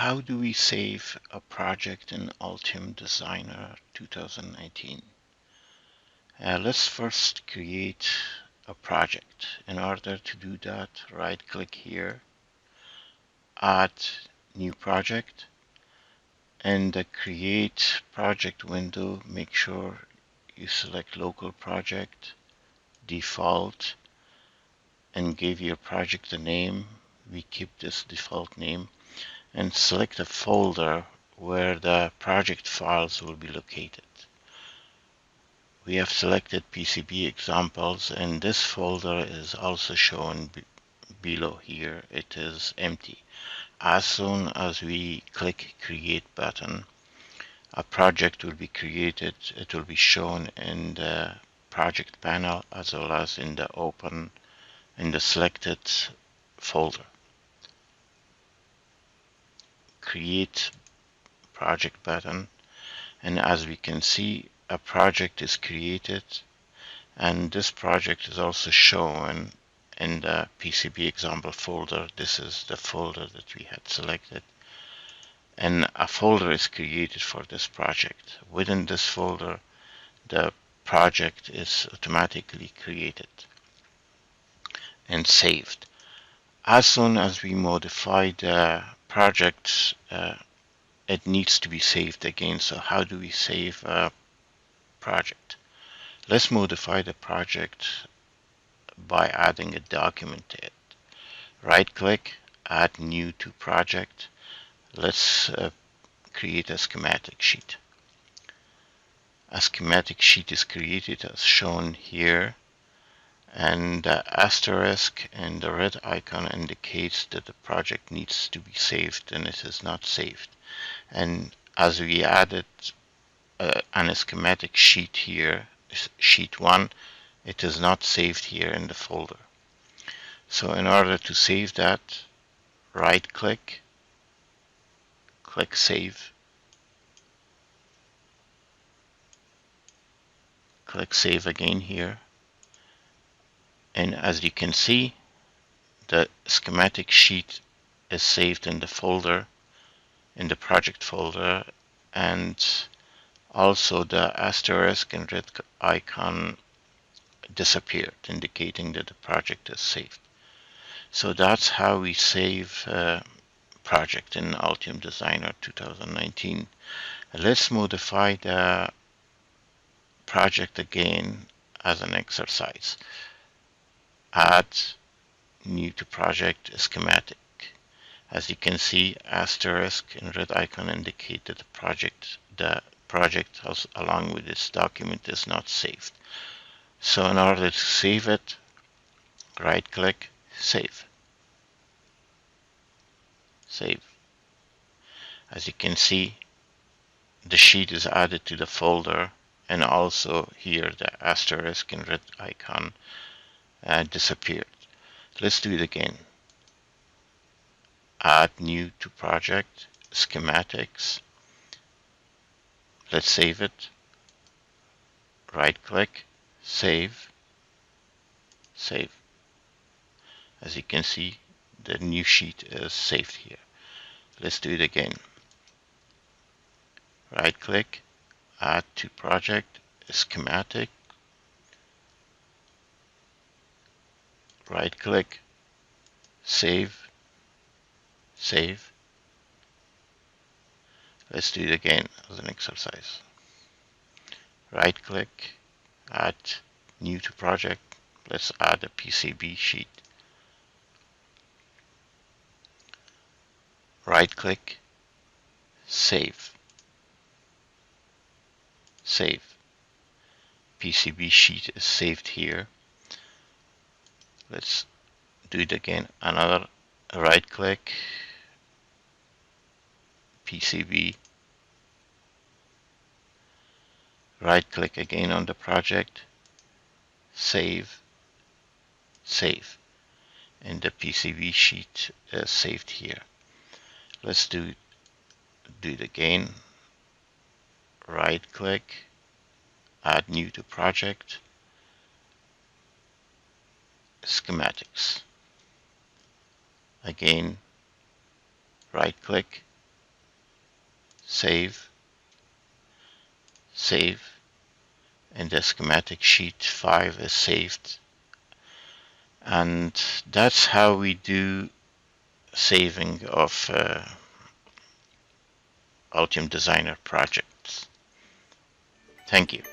How do we save a project in Altium Designer 2019? Let's first create a project. In order to do that, right-click here, add new project. In the create project window, make sure you select local project, default, and give your project a name. We keep this default name, and select a folder where the project files will be located. We have selected PCB examples, and this folder is also shown below here. It is empty. As soon as we click create button, a project will be created. It will be shown in the project panel as well as in the selected folder. Create project button, and as we can see, a project is created, and this project is also shown in the PCB example folder. This is the folder that we had selected, and a folder is created for this project. Within this folder, the project is automatically created and saved. As soon as we modify the project, it needs to be saved again. So how do we save a project? Let's modify the project by adding a document to it. Right click, add new to project. Let's create a schematic sheet. A schematic sheet is created as shown here, and the asterisk and the red icon indicates that the project needs to be saved, and it is not saved. And as we added an schematic sheet here, sheet 1, it is not saved here in the folder. So in order to save that, right click, click save, click save again here, and as you can see, the schematic sheet is saved in the folder, in the project folder, and also the asterisk and red icon disappeared, indicating that the project is saved. So that's how we save project in Altium Designer 2019. Let's modify the project again as an exercise. Add new to project schematic. As you can see, asterisk and red icon indicate that the project along with this document is not saved. So in order to save it, right click, save. Save. As you can see, the sheet is added to the folder, and also here the asterisk and red icon disappeared. Let's do it again. Add new to project, schematics. Let's save it. Right click, save, save. As you can see, the new sheet is saved here. Let's do it again. Right click, add to project, schematic. Right click, save, save. Let's do it again as an exercise. Right click, add new to project. Let's add a PCB sheet. Right click, save, save. PCB sheet is saved here. Let's do it again. Another right click, PCB. Right click again on the project, save, save. And the PCB sheet is saved here. Let's do it again. Right click, add new to project, schematics. Again, right click, save, save, and the schematic sheet 5 is saved. And that's how we do saving of Altium Designer projects. Thank you.